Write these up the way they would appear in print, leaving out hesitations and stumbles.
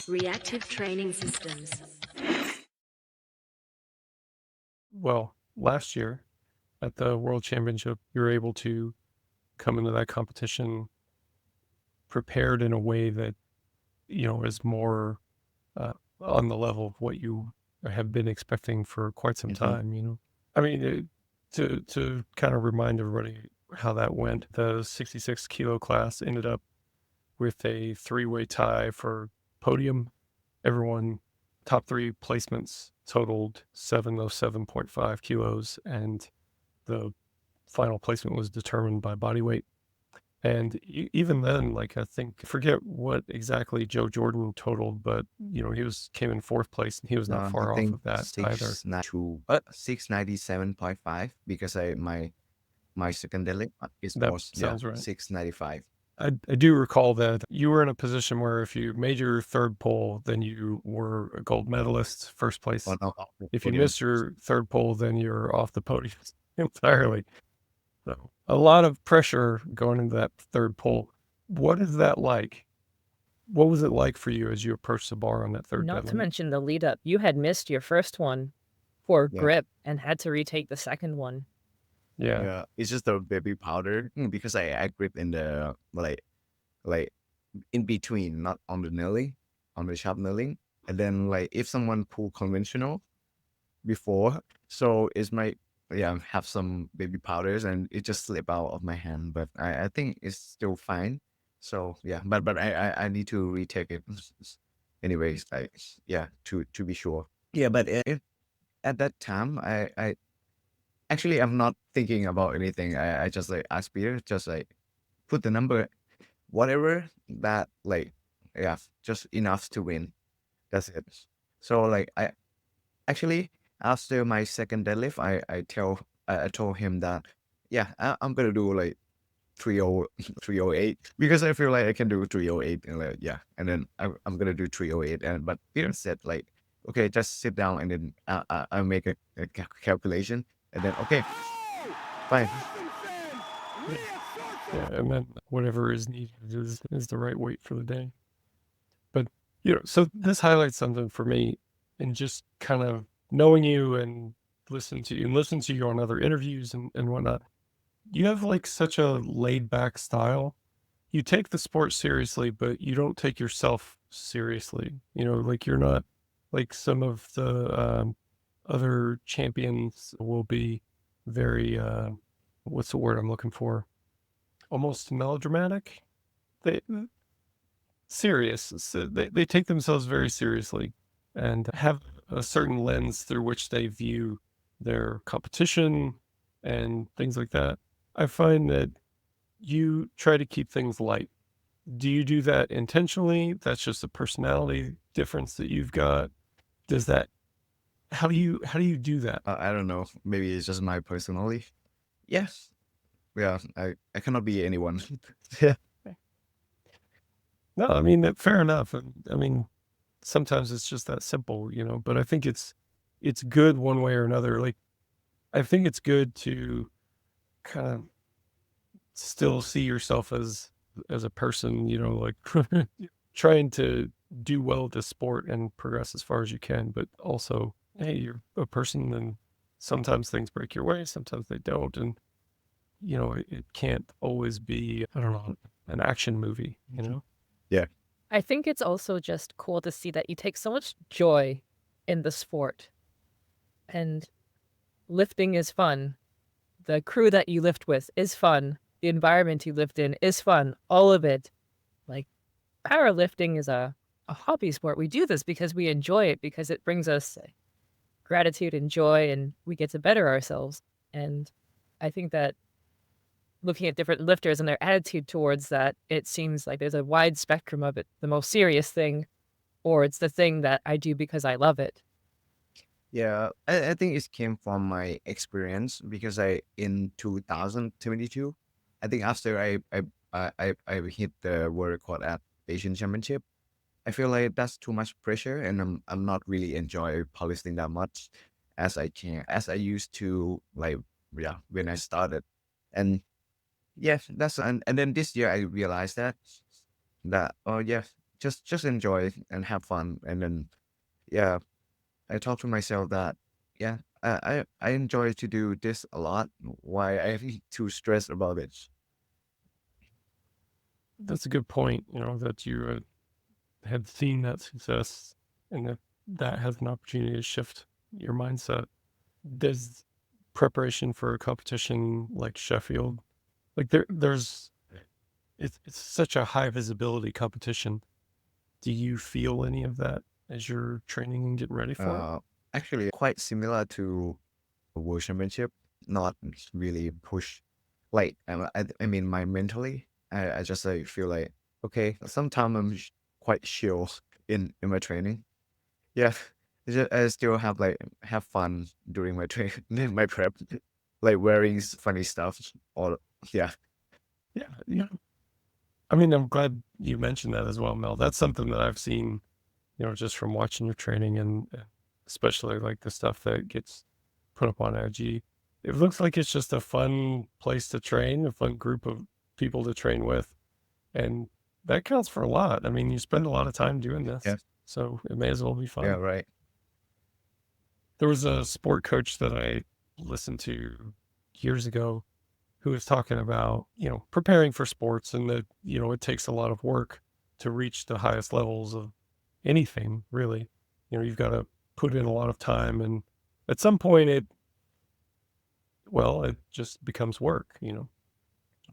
Reactive training systems. Well, last year at the World Championship, you were able to come into that competition prepared in a way that, is more on the level of what you have been expecting for quite some Mm-hmm. time. I mean, to kind of remind everybody how that went, the 66 kilo class ended up with a three-way tie for podium. Everyone, top three placements totaled 707.5 kilos, and the final placement was determined by body weight. And even then, like I forget what exactly Joe Jordan totaled, but he came in fourth place, and he was not I far off think of that either. 697.5 because my second deadlift That was sounds right. 695. I do recall that you were in a position where if you made your third pull, then you were a gold medalist, first place. On If you podium. missed your third pull, then you're off the podium entirely. So a lot of pressure going into that third pull. What is that like? What was it like for you as you approached the bar on that third Not to deadlift? mention the lead up. You had missed your first one for Yeah. grip and had to retake the second one. Yeah. Yeah, it's just the baby powder because I grip in the like in between, not on the nailing, on the sharp nailing. And then like if someone pull conventional before, so it's my have some baby powders and it just slip out of my hand. But I think it's still fine. So yeah, but I need to retake it anyways. To be sure. Yeah, but at that time I actually I'm not thinking about anything. I just like ask Peter, just like put the number whatever that just enough to win. That's it. So like I actually after my second deadlift, I told him that I'm gonna do like 308 because I feel like I can do 308 and and then I'm gonna do 308 and but Peter said like okay just sit down and then I make a calculation and then okay fine. Yeah, and then whatever is needed is the right weight for the day. But so this highlights something for me, and just kind of knowing you and listen to you on other interviews and whatnot. You have like such a laid back style. You take the sport seriously, but you don't take yourself seriously. Like you're not like some of the other champions will be very what's the word I'm looking for? Almost melodramatic. They serious. So they take themselves very seriously and have a certain lens through which they view their competition and things like that. I find that you try to keep things light. Do you do that intentionally? That's just a personality difference that you've got. Does that how do you do that? I don't know, maybe it's just my personality. Yes, yeah, I cannot be anyone. Yeah. No, I mean fair enough. I mean sometimes it's just that simple, but I think it's good one way or another. Like I think it's good to kind of still see yourself as a person, like trying to do well at this sport and progress as far as you can, but also, hey, you're a person and sometimes things break your way, sometimes they don't. And, it can't always be, I don't know, an action movie. Yeah. I think it's also just cool to see that you take so much joy in the sport. And lifting is fun. The crew that you lift with is fun. The environment you lift in is fun. All of it. Like powerlifting is a hobby sport. We do this because we enjoy it, because it brings us gratitude and joy, and we get to better ourselves. And I think that looking at different lifters and their attitude towards that, it seems like there's a wide spectrum of it. The most serious thing, or it's the thing that I do because I love it. Yeah, I think it came from my experience because I in 2022, I think after I hit the world record at Asian Championship, I feel like that's too much pressure, and I'm not really enjoy powerlifting that much as I used to like when I started, and yes, and then this year I realized that oh yeah just enjoy and have fun. And then yeah, I talk to myself that yeah, I enjoy to do this a lot. Why I am too stressed about it? That's a good point, that you had seen that success and that has an opportunity to shift your mindset. Does preparation for a competition like Sheffield, like it's such a high visibility competition. Do you feel any of that as you're training and getting ready for it? Actually, quite similar to a World Championship. Not really push. Like I mean, my mentally, I just like feel like okay. Sometimes I'm quite chill in my training. Yeah, I still have fun during my train, my prep, like wearing funny stuff. Or yeah, Yeah, yeah. I mean, I'm glad you mentioned that as well, Mel. That's something that I've seen, just from watching your training and especially like the stuff that gets put up on IG. It looks like it's just a fun place to train, a fun group of people to train with. And that counts for a lot. I mean, you spend a lot of time doing this, yeah, so it may as well be yeah, fun. right. There was a sport coach that I listened to years ago who was talking about, preparing for sports and that, it takes a lot of work to reach the highest levels of anything, really. You've got to put in a lot of time. And at some point, it just becomes work.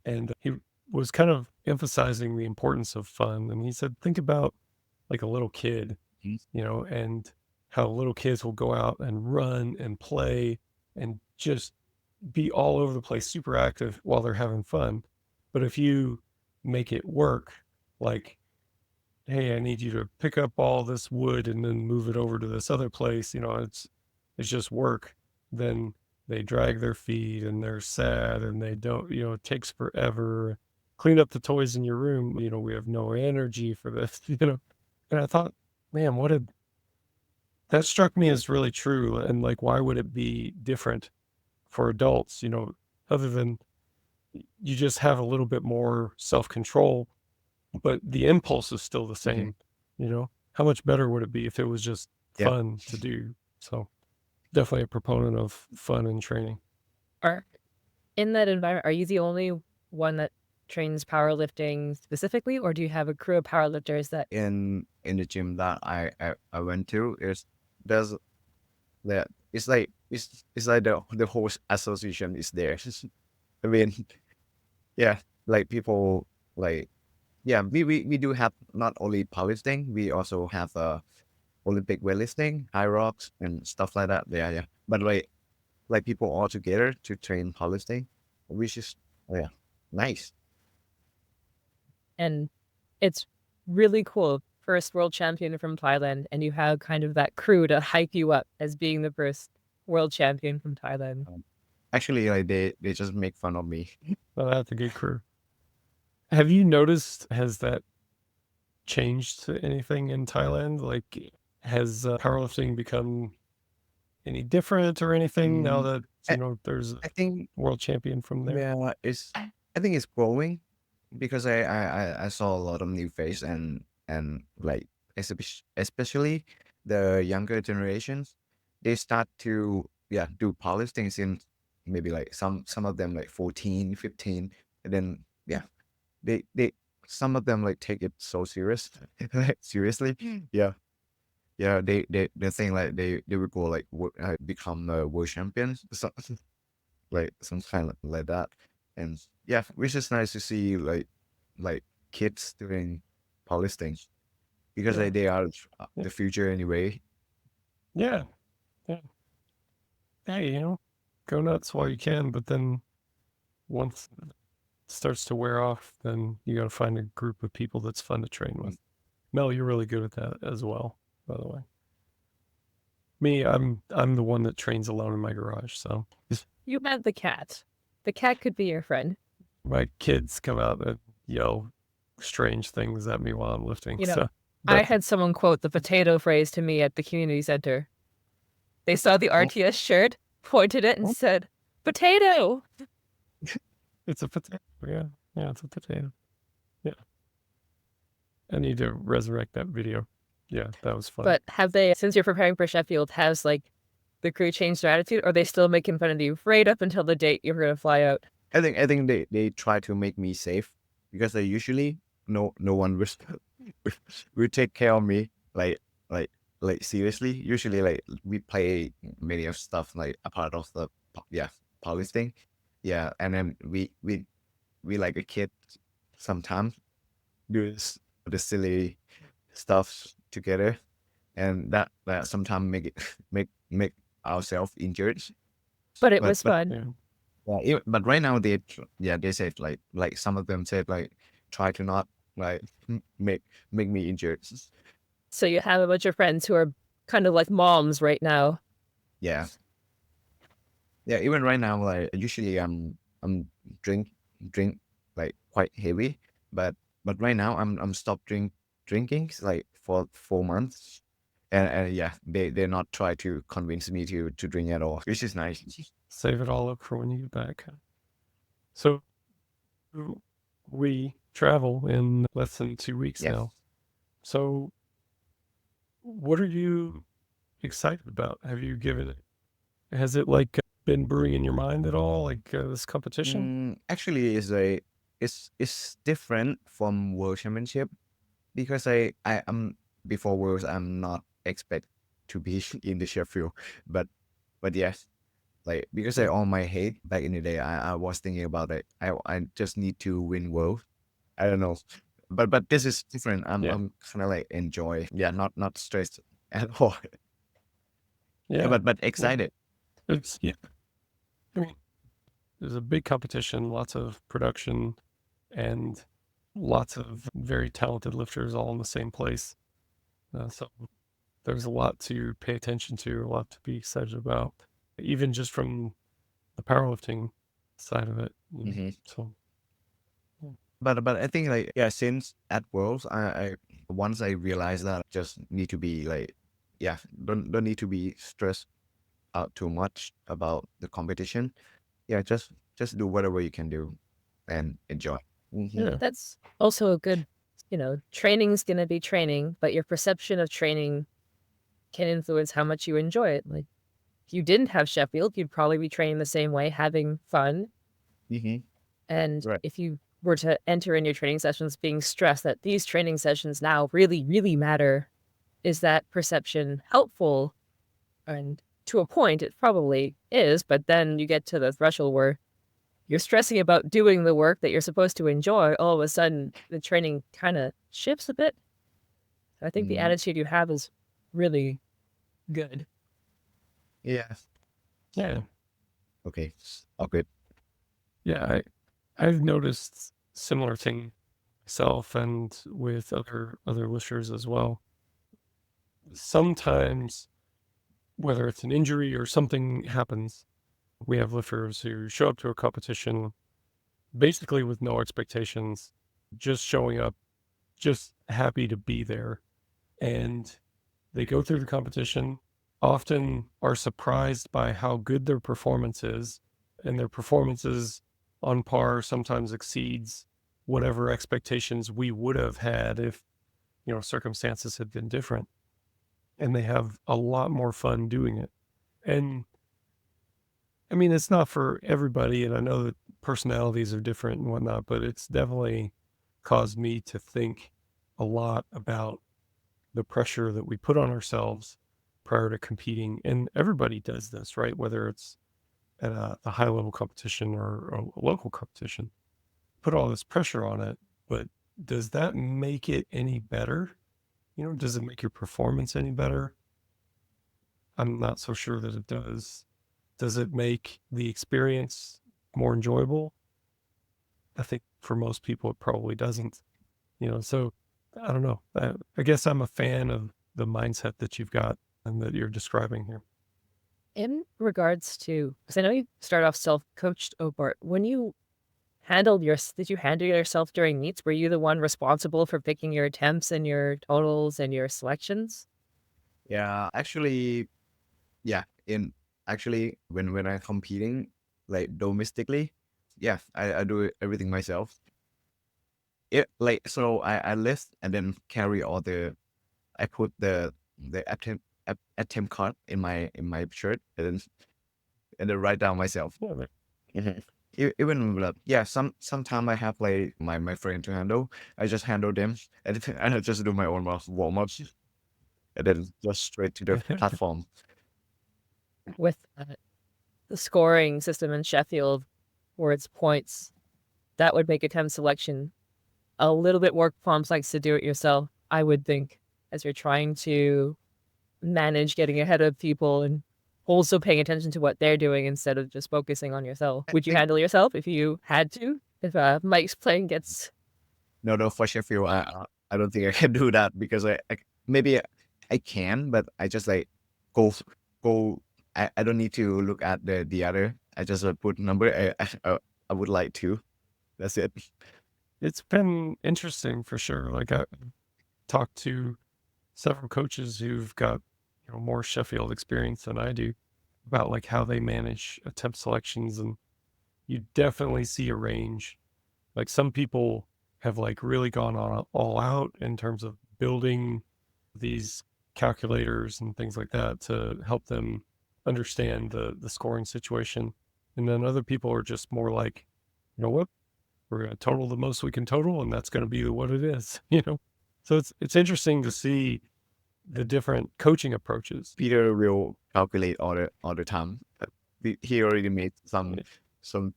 And he was kind of emphasizing the importance of fun. And he said, think about like a little kid, Mhm. and how little kids will go out and run and play and just be all over the place, super active while they're having fun. But if you make it work, like, hey, I need you to pick up all this wood and then move it over to this other place, it's just work, then they drag their feet and they're sad and they don't, it takes forever. Clean up the toys in your room, we have no energy for this, And I thought, man, that struck me as really true. And like, why would it be different for adults, other than you just have a little bit more self-control, but the impulse is still the Mhm. same. How much better would it be if it was just Yeah. fun to do? So definitely a proponent of fun and training. Are in that environment, are you the only one that trains powerlifting specifically, or do you have a crew of powerlifters that In the gym that I went to, there's that it's like the whole association is there. I mean, yeah, like people like yeah, we do have not only powerlifting, we also have Olympic weightlifting, high rocks and stuff like that. Yeah, yeah. But like people all together to train powerlifting, which is yeah, nice. and it's really cool. First world champion from Thailand, and you have kind of that crew to hype you up as being the first world champion from Thailand. Actually, like they just make fun of me. Well, that's a good crew. Have you noticed, has that changed anything in Thailand? Like, has powerlifting become any different or anything now Mm, that, I, there's a I think world champion from there? yeah, I think it's growing because I saw a lot of new face and like especially the younger generations, they start to yeah do powerlifting since maybe like some of them like 14, 15, and then yeah they some of them like take it so serious like seriously. Yeah, yeah, they think like they will go like become world champions, so, like some kind of like that. And yeah, which is nice to see like kids doing powerlifting because Yeah. they are Yeah. the future anyway. Yeah. Yeah. Hey, go nuts while you can, but then once it starts to wear off, then you got to find a group of people that's fun to train with. Mel, you're really good at that as well, by the way. Me, I'm the one that trains alone in my garage, so You have the cat. The cat could be your friend. my kids come out and yell strange things at me while I'm lifting. You know, So I that had someone quote the potato phrase to me at the community center. They saw the Oh, RTS shirt, pointed it, and Oh. said, "Potato." it's a potato. Yeah, yeah, it's a potato. Yeah. I need to resurrect that video. Yeah, that was fun. But have they, since you're preparing for Sheffield, has like the crew changed their attitude? Or are they still making fun of you right up until the date you're going to fly out? I think they try to make me safe because they usually no one will take care of me like seriously. Usually like we play many of stuff like a part of the powerlifting. Yeah, and then we like a kid sometimes do the silly stuff together, and that sometimes make it make ourselves injured. But it But was fun. Yeah. but right now they said like some of them said like try to not like make me injured. So you have a bunch of friends who are kind of like moms right now. Yeah, even right now like usually I'm drink like quite heavy, but right now I'm stopped drinking like for 4 months, and yeah they're not try to convince me to drink at all, which is nice. Save it all up for when you get back. So we travel in less than 2 weeks Yeah. now. So what are you excited about? Have you given it? Has it like been brewing in your mind at all? Like this competition? Actually, it's different from World Championship because I am before Worlds I'm not expect to be in the Sheffield, but yes, like because I on my head back in the day I was thinking about it. I just need to win World. I don't know, but this is different. I'm Yeah. kind of like enjoy. Yeah, not stressed at all. Yeah. But excited. It's I mean, there's a big competition, lots of production, and lots of very talented lifters all in the same place. So there's a lot to pay attention to, a lot to be excited about, even just from the powerlifting side of it. So, But I think like since at Worlds I once I realized that I just need to be like don't need to be stressed out too much about the competition. Yeah, just do whatever you can do and enjoy. yeah, That's also a good, training's going to be training, but your perception of training can influence how much you enjoy it. Like if you didn't have Sheffield, you'd probably be training the same way, having fun. And Right. if you were to enter in your training sessions being stressed that these training sessions now really, really matter, is that perception helpful? And to a point, it probably is, but then you get to the threshold where you're stressing about doing the work that you're supposed to enjoy. All of a sudden, the training kind of shifts a bit. I think the attitude you have is really good. Yeah. yeah, Okay. All good. yeah. I've noticed similar thing myself and with other lifters as well. Sometimes, whether it's an injury or something happens, we have lifters who show up to a competition basically with no expectations, just showing up, just happy to be there. And they go through the competition, often are surprised by how good their performance is, and their performance is on par, sometimes exceeds whatever expectations we would have had if, circumstances had been different. And they have a lot more fun doing it. And I mean, it's not for everybody, and I know that personalities are different and whatnot, but it's definitely caused me to think a lot about the pressure that we put on ourselves prior to competing. And everybody does this, right? Whether it's at a high level competition or a local competition, put all this pressure on it. But does that make it any better? Does it make your performance any better? I'm not so sure that it does. Does it make the experience more enjoyable? I think for most people, it probably doesn't. So I don't know. I guess I'm a fan of the mindset that you've got and that you're describing here. In regards to, because I know you start off self-coached, Opor, when you did you handle yourself during meets? Were you the one responsible for picking your attempts and your totals and your selections? Yeah, actually, when I'm competing like domestically, I do everything myself. it like so I list and then carry all the I put the attempt card in my shirt and then write down myself. Yeah, but Even yeah, sometime I have like my friend to handle. I just handle them and I just do my own warm ups and then just straight to the platform. With the scoring system in Sheffield, where it's points, that would make attempt selection a little bit more complex to do it yourself, I would think, as you're trying to manage getting ahead of people and also paying attention to what they're doing instead of just focusing on yourself. I Would you think handle yourself if you had to? If Mike's playing gets no for Sheffield I don't think I can do that because I maybe I can, but I just like go go. I don't need to look at the other. I just put number. I would like to. That's it. it's been interesting for sure. Like I talked to several coaches who've got more Sheffield experience than I do about like how they manage attempt selections, and you definitely see a range. Like some people have like really gone on all out in terms of building these calculators and things like that to help them understand the scoring situation. And then other people are just more like, you know what, we're going to total the most we can total, and that's going to be what it is, So it's interesting to see the different coaching approaches. Peter will calculate all the time. He already made some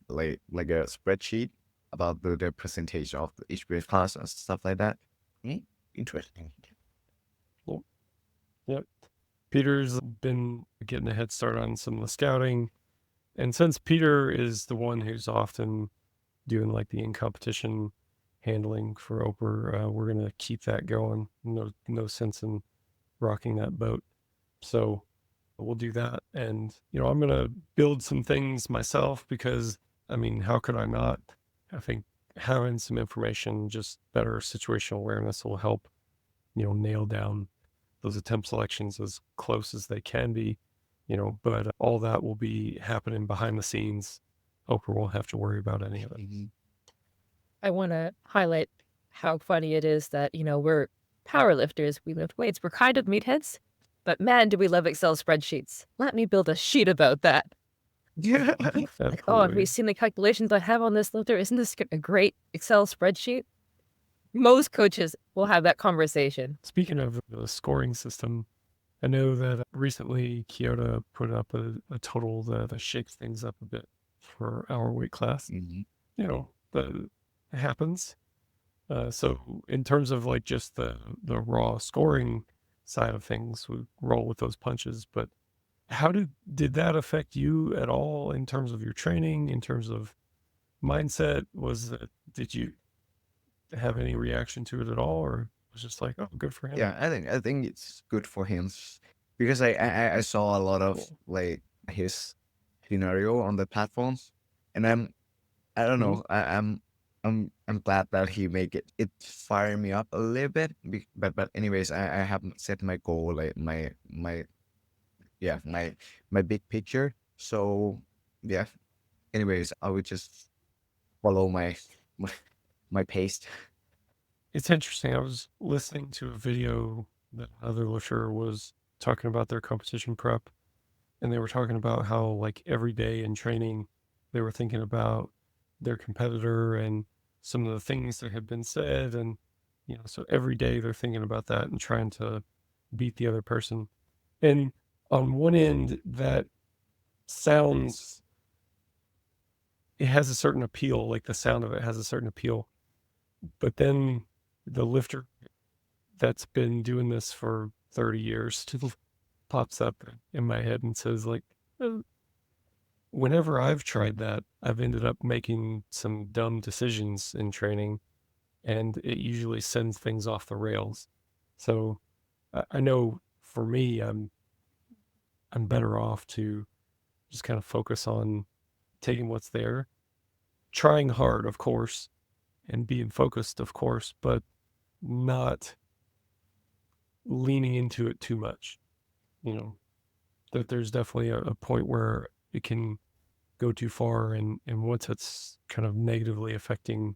like a spreadsheet about the percentage of each weight class and stuff like that. Interesting. Cool. Yep. Peter's been getting a head start on some of the scouting. And since Peter is the one who's often doing like the in-competition handling for Opor, we're going to keep that going. No sense in rocking that boat. So we'll do that. And, I'm going to build some things myself because, I mean, how could I not? I think having some information, just better situational awareness will help, nail down those attempt selections as close as they can be, but all that will be happening behind the scenes. Opor won't have to worry about any of it. I want to highlight how funny it is that, we're power lifters, we lift weights, we're kind of meatheads, but man, do we love Excel spreadsheets. Let me build a sheet about that. Yeah. Like, oh, have you seen the calculations I have on this lifter? Isn't this a great Excel spreadsheet? Most coaches will have that conversation. Speaking of the scoring system, I know that recently Kyoto put up a total that shakes things up a bit for our weight class. That happens. So in terms of like just the raw scoring side of things, we roll with those punches. But how did that affect you at all in terms of your training, in terms of mindset? Did you have any reaction to it at all, or was just like, oh, good for him? Yeah, I think it's good for him because I saw a lot of Cool. like his scenario on the platforms, and I don't know I'm glad that he make it fire me up a little bit. But anyways, I haven't set my goal like my big picture. So yeah. Anyways, I would just follow my pace. It's interesting. I was listening to a video that another lifter was talking about their competition prep, and they were talking about how like every day in training, they were thinking about their competitor and some of the things that had been said. And, so every day they're thinking about that and trying to beat the other person. And on one end, that sounds, it has a certain appeal, like the sound of it has a certain appeal. But then the lifter that's been doing this for 30 years pops up in my head and says like, whenever I've tried that, I've ended up making some dumb decisions in training, and it usually sends things off the rails. So I know for me, I'm better off to just kind of focus on taking what's there, trying hard, of course, and being focused, of course, but not leaning into it too much. That there's definitely a point where it can go too far, and once it's kind of negatively affecting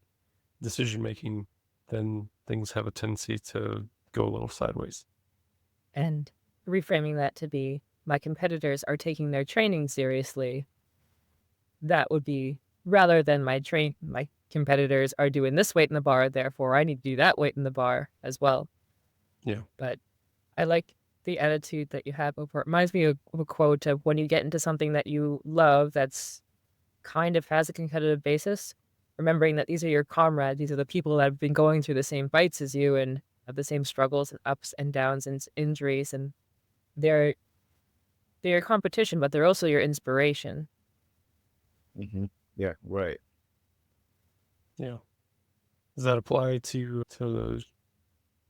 decision making, then things have a tendency to go a little sideways. And reframing that to be, my competitors are taking their training seriously. That would be, rather than my competitors are doing this weight in the bar, therefore I need to do that weight in the bar as well. Yeah. But I like the attitude that you have, Opor. It reminds me of a quote of when you get into something that you love that's kind of has a competitive basis, remembering that these are your comrades, these are the people that have been going through the same fights as you and have the same struggles and ups and downs and injuries, and they're your competition, but they're also your inspiration. Mm-hmm. Yeah, right. Yeah. Does that apply to the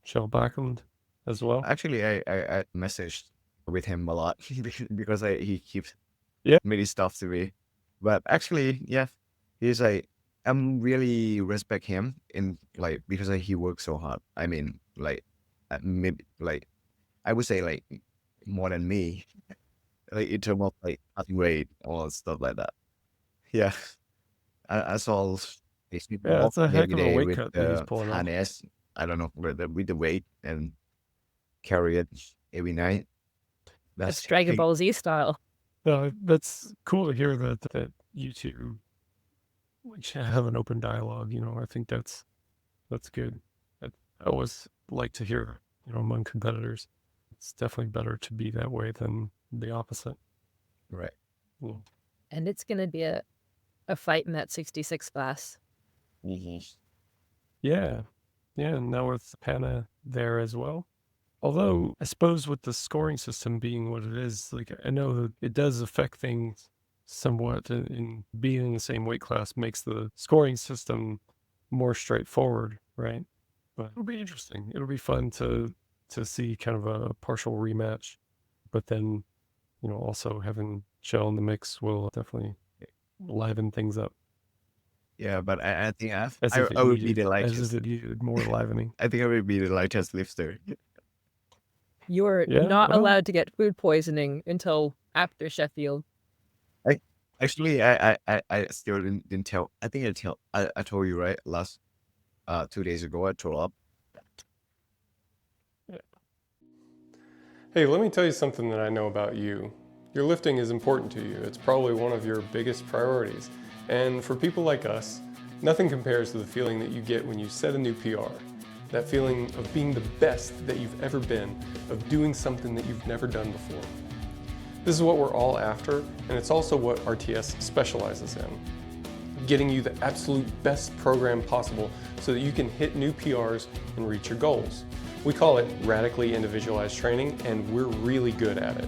Shell Backhand as well? Actually, I messaged with him a lot because he keeps Yeah. many stuff to me. But actually, yeah, he's like, I'm really respect him in like because he works so hard. I mean, like, maybe like I would say like more than me, like in terms of like cutting weight or stuff like that. Yeah, I saw these people Yeah, it's a walking heck every of a day weight with cut that he's the pulling off. harness. I don't know with the weight and carry it every night. That's Dragon Ball Z style. No, that's cool to hear that you two like have an open dialogue. You know, I think that's good. I always like to hear, you know, among competitors, it's definitely better to be that way than the opposite. Right. Yeah. And it's going to be a fight in that 66 class. Mm-hmm. Yeah. Yeah. And now with Pana there as well. Although I suppose with the scoring system being what it is, like I know that it does affect things somewhat in being in the same weight class makes the scoring system more straightforward, right? But it'll be interesting. It'll be fun to see kind of a partial rematch, but then, you know, also having Shell in the mix will definitely liven things up. Yeah, but I think As I if it would be needed, the as lightest. if it needed more livening. I think I would be the lightest lifter. You're Yeah, not well. allowed to get food poisoning until after Sheffield. Actually, I still didn't tell. I think I told you right last 2 days ago. I told up. Hey, let me tell you something that I know about you. Your lifting is important to you. It's probably one of your biggest priorities. And for people like us, nothing compares to the feeling that you get when you set a new PR. That feeling of being the best that you've ever been, of doing something that you've never done before. This is what we're all after, and it's also what RTS specializes in. Getting you the absolute best program possible so that you can hit new PRs and reach your goals. We call it radically individualized training, and we're really good at it.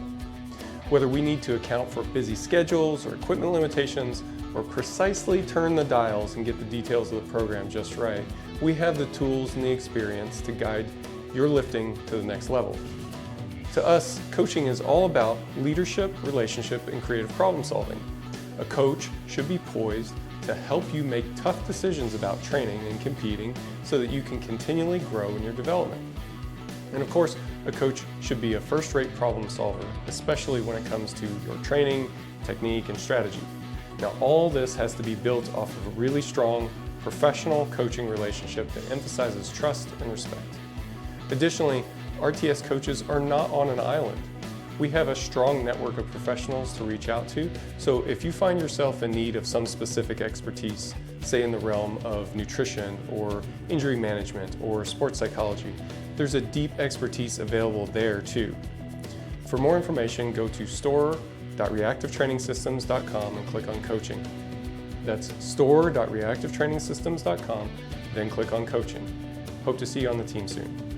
Whether we need to account for busy schedules or equipment limitations, or precisely turn the dials and get the details of the program just right, we have the tools and the experience to guide your lifting to the next level. To us, coaching is all about leadership, relationship, and creative problem solving. A coach should be poised to help you make tough decisions about training and competing so that you can continually grow in your development. And of course, a coach should be a first-rate problem solver, especially when it comes to your training, technique, and strategy. Now, all this has to be built off of a really strong, professional coaching relationship that emphasizes trust and respect. Additionally, RTS coaches are not on an island. We have a strong network of professionals to reach out to, so if you find yourself in need of some specific expertise, say in the realm of nutrition or injury management or sports psychology, there's a deep expertise available there too. For more information, go to store.reactivetrainingsystems.com and click on coaching. That's store.reactivetrainingsystems.com, then click on coaching. Hope to see you on the team soon.